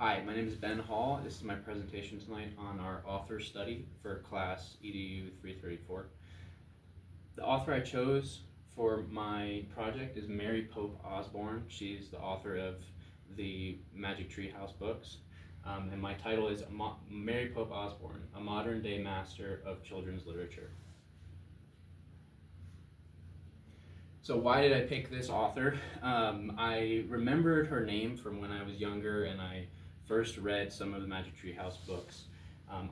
Hi, my name is Ben Hall. This is my presentation tonight on our author study for class EDU 334. The author I chose for my project is Mary Pope Osborne. She's the author of the Magic Tree House books. And my title is Mary Pope Osborne, a modern day master of children's literature. So why did I pick this author? I remembered her name from when I was younger and I first read some of the Magic Tree House books.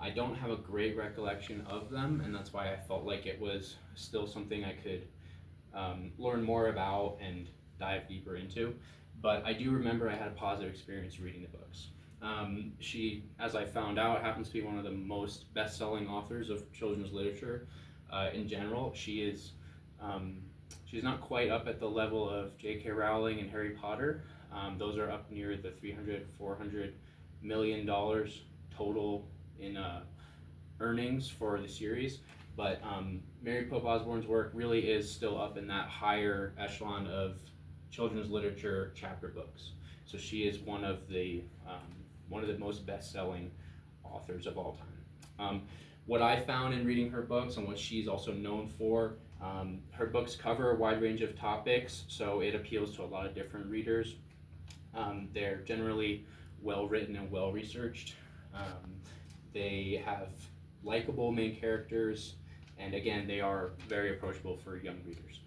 I don't have a great recollection of them, and that's why I felt like it was still something I could learn more about and dive deeper into. But I do remember I had a positive experience reading the books. She, as I found out, happens to be one of the most best-selling authors of children's literature in general. She's not quite up at the level of J.K. Rowling and Harry Potter. Those are up near the $300-400 million total in earnings for the series. But Mary Pope Osborne's work really is still up in that higher echelon of children's literature chapter books. So she is one of the most best-selling authors of all time. What I found in reading her books and what she's also known for, her books cover a wide range of topics, so it appeals to a lot of different readers. They're generally well written and well researched. They have likable main characters, and again, they are very approachable for young readers.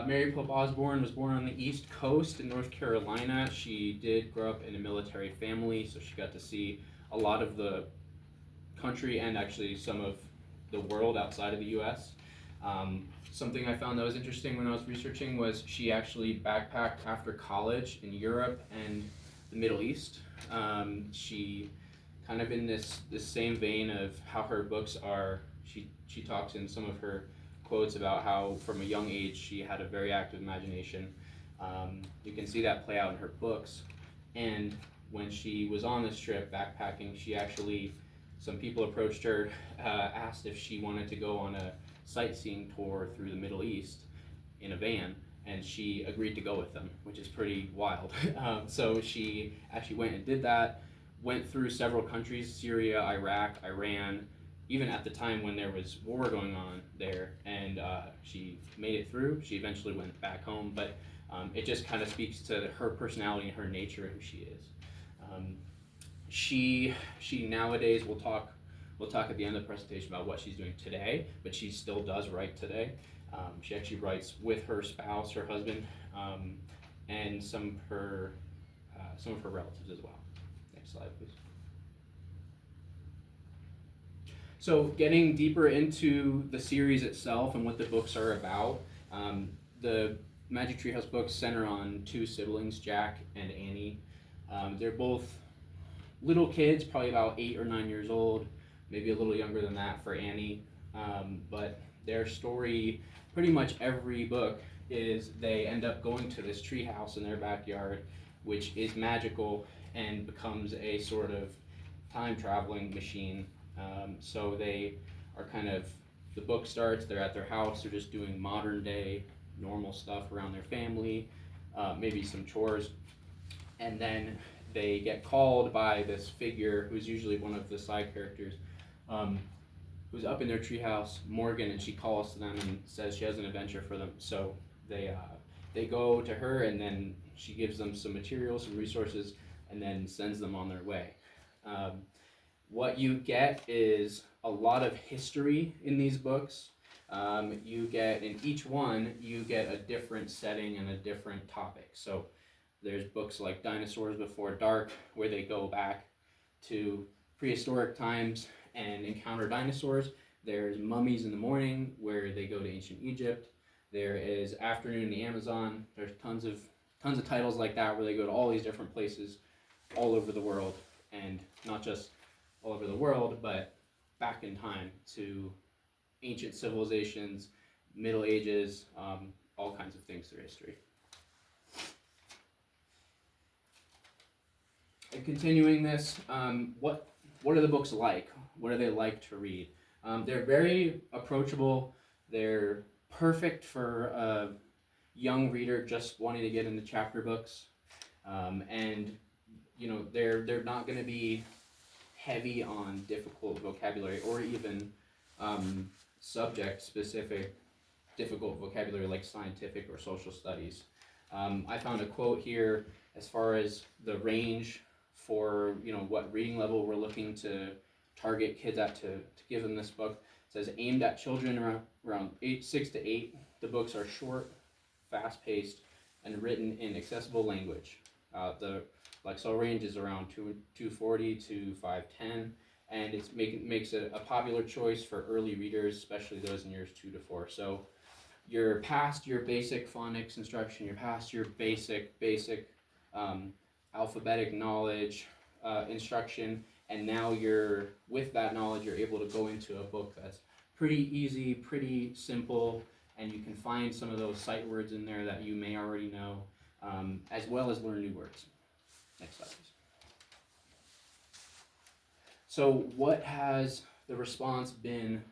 Mary Pope Osborne was born on the East Coast in North Carolina. She did grow up in a military family, so she got to see a lot of the country and actually some of the world outside of the U.S. Something I found that was interesting when I was researching was she actually backpacked after college in Europe and the Middle East. She kind of in this same vein of how her books are, she talks in some of her quotes about how from a young age she had a very active imagination. You can see that play out in her books. And when she was on this trip backpacking, some people approached her, asked if she wanted to go on a sightseeing tour through the Middle East in a van, and she agreed to go with them, which is pretty wild. So she actually went and did that, went through several countries, Syria, Iraq, Iran, even at the time when there was war going on there, and she made it through. She eventually went back home, but it just kind of speaks to her personality and her nature and who she is. She nowadays, we'll talk at the end of the presentation about what she's doing today, but she still does write today. She actually writes with her spouse, her husband, and some of her relatives as well. Next slide, please. So getting deeper into the series itself and what the books are about, the Magic Tree House books center on two siblings, Jack and Annie. They're both little kids, probably about 8 or 9 years old, maybe a little younger than that for Annie. But their story, pretty much every book, is they end up going to this tree house in their backyard, which is magical and becomes a sort of time traveling machine. So they are the book starts, they're at their house, they're just doing modern day normal stuff around their family, maybe some chores, and then they get called by this figure who's usually one of the side characters, who's up in their treehouse, Morgan, and she calls to them and says she has an adventure for them. So they go to her, and then she gives them some materials, some resources, and then sends them on their way. What you get is a lot of history in these books. You get, in each one, you get a different setting and a different topic. So there's books like Dinosaurs Before Dark, where they go back to prehistoric times and encounter dinosaurs. There's Mummies in the Morning, where they go to ancient Egypt. There is Afternoon in the Amazon. There's tons of titles like that where they go to all these different places all over the world, and not just all over the world, but back in time to ancient civilizations, Middle Ages, all kinds of things through history. And continuing this, what are the books like? What are they like to read? They're very approachable. They're perfect for young reader just wanting to get into chapter books, and they're not going to be heavy on difficult vocabulary or even subject specific difficult vocabulary like scientific or social studies. I found a quote here as far as the range for what reading level we're looking to target kids at to give them this book. It says aimed at children around 6 to 8. The books are short, fast-paced, and written in accessible language. The Lexile range is around 240 to 510, and makes it a popular choice for early readers, especially those in years 2 to 4. So you're past your basic phonics instruction, you're past your basic alphabetic knowledge instruction, and now with that knowledge, you're able to go into a book that's pretty easy, pretty simple, and you can find some of those sight words in there that you may already know, as well as learn new words. Next slide, please. So what has the response been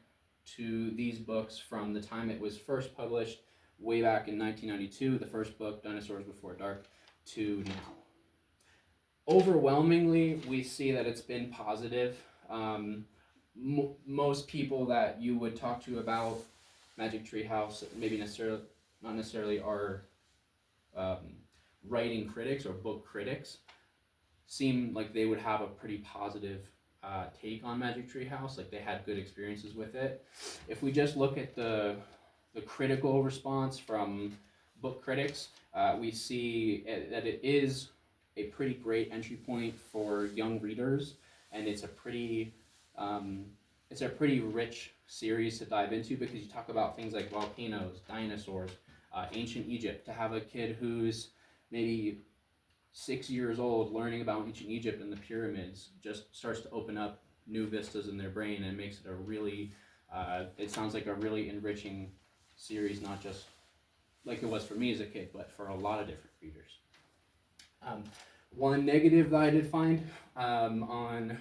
to these books from the time it was first published way back in 1992, the first book, Dinosaurs Before Dark, to now? Overwhelmingly, we see that it's been positive. Most people that you would talk to about Magic Tree House, not necessarily are writing critics or book critics, seem like they would have a pretty positive take on Magic Tree House, like they had good experiences with it. If we just look at the critical response from book critics, we see that it is a pretty great entry point for young readers, and it's a pretty rich series to dive into because you talk about things like volcanoes, dinosaurs, ancient Egypt. To have a kid who's maybe 6 years old learning about ancient Egypt and the pyramids just starts to open up new vistas in their brain and makes it it sounds like a really enriching series, not just like it was for me as a kid, but for a lot of different readers. One negative that I did find on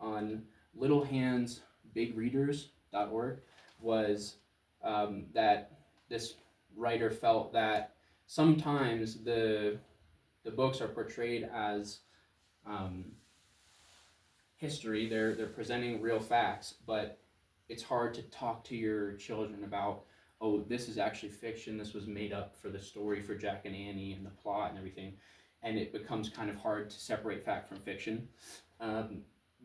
littlehandsbigreaders.org was that this writer felt that sometimes the books are portrayed as history. They're presenting real facts, but it's hard to talk to your children about, oh, this is actually fiction. This was made up for the story for Jack and Annie and the plot and everything. And it becomes kind of hard to separate fact from fiction.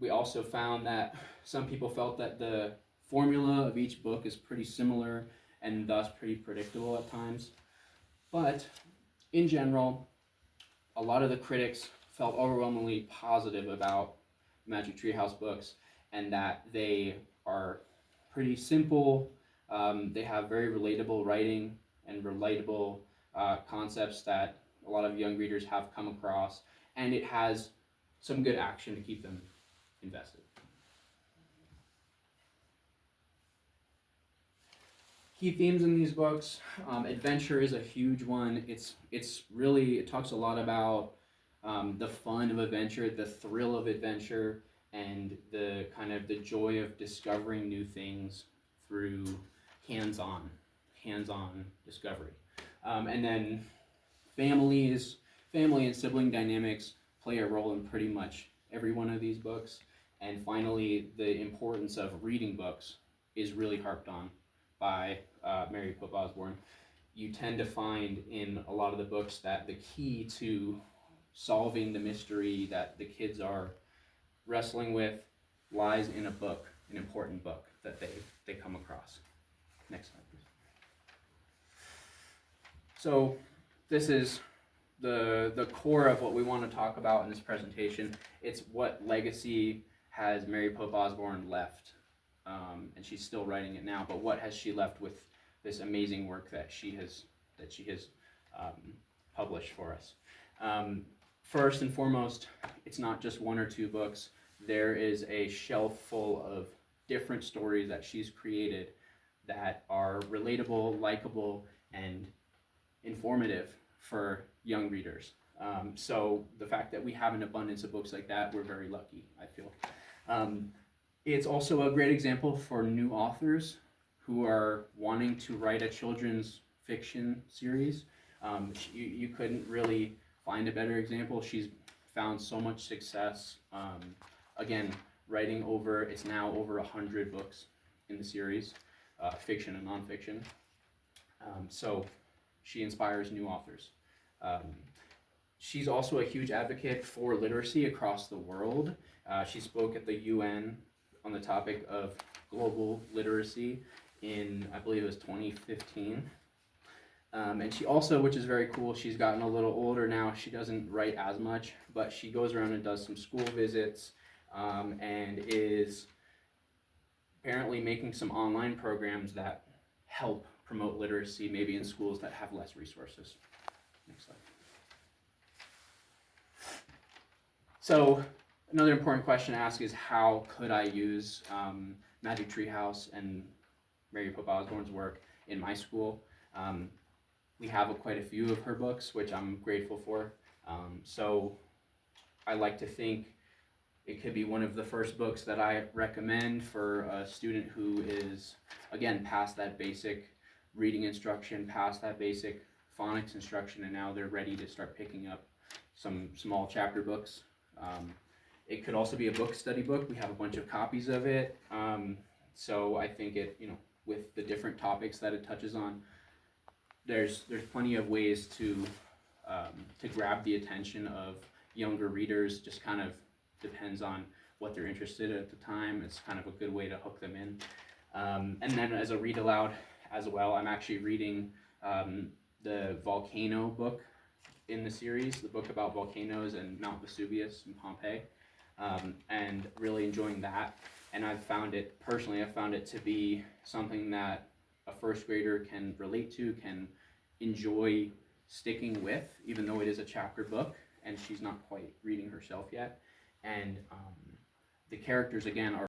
We also found that some people felt that the formula of each book is pretty similar and thus pretty predictable at times. But in general, a lot of the critics felt overwhelmingly positive about Magic Tree House books and that they are pretty simple. They have very relatable writing and relatable concepts that a lot of young readers have come across, and it has some good action to keep them invested. Key themes in these books, adventure is a huge one. It talks a lot about the fun of adventure, the thrill of adventure, and the kind of the joy of discovering new things through hands-on discovery. And then family and sibling dynamics play a role in pretty much every one of these books. And finally, the importance of reading books is really harped on by Mary Pope Osborne. You tend to find in a lot of the books that the key to solving the mystery that the kids are wrestling with lies in a book, an important book that they come across. Next slide, please. So this is the core of what we want to talk about in this presentation. It's what legacy has Mary Pope Osborne left, and she's still writing it now. But what has she left with this amazing work that she has published for us? First and foremost, it's not just one or two books. There is a shelf full of different stories that she's created that are relatable, likable, and informative for young readers. So the fact that we have an abundance of books like that, we're very lucky, I feel. It's also a great example for new authors who are wanting to write a children's fiction series. You couldn't really find a better example. She's found so much success. Again, writing it's now over 100 books in the series, fiction and nonfiction. So she inspires new authors. Um, she's also a huge advocate for literacy across the world. She spoke at the UN on the topic of global literacy in, I believe it was 2015. And she also, which is very cool, she's gotten a little older now. She doesn't write as much, but she goes around and does some school visits, and is apparently making some online programs that help promote literacy, maybe in schools that have less resources. Next slide. So another important question to ask is, how could I use Magic Tree House and Mary Pope Osborne's work in my school? We have quite a few of her books, which I'm grateful for. So I like to think it could be one of the first books that I recommend for a student who is, again, past that basic reading instruction, past that basic phonics instruction, and now they're ready to start picking up some small chapter books. It could also be a book study book. We have a bunch of copies of it. So I think it, with the different topics that it touches on, there's plenty of ways to grab the attention of younger readers. Just kind of depends on what they're interested in at the time. It's kind of a good way to hook them in. And then as a read aloud as well, I'm actually reading the volcano book in the series, the book about volcanoes and Mount Vesuvius in Pompeii, and really enjoying that. And I've found it to be something that a first grader can relate to, can enjoy sticking with, even though it is a chapter book and she's not quite reading herself yet. And the characters, again, are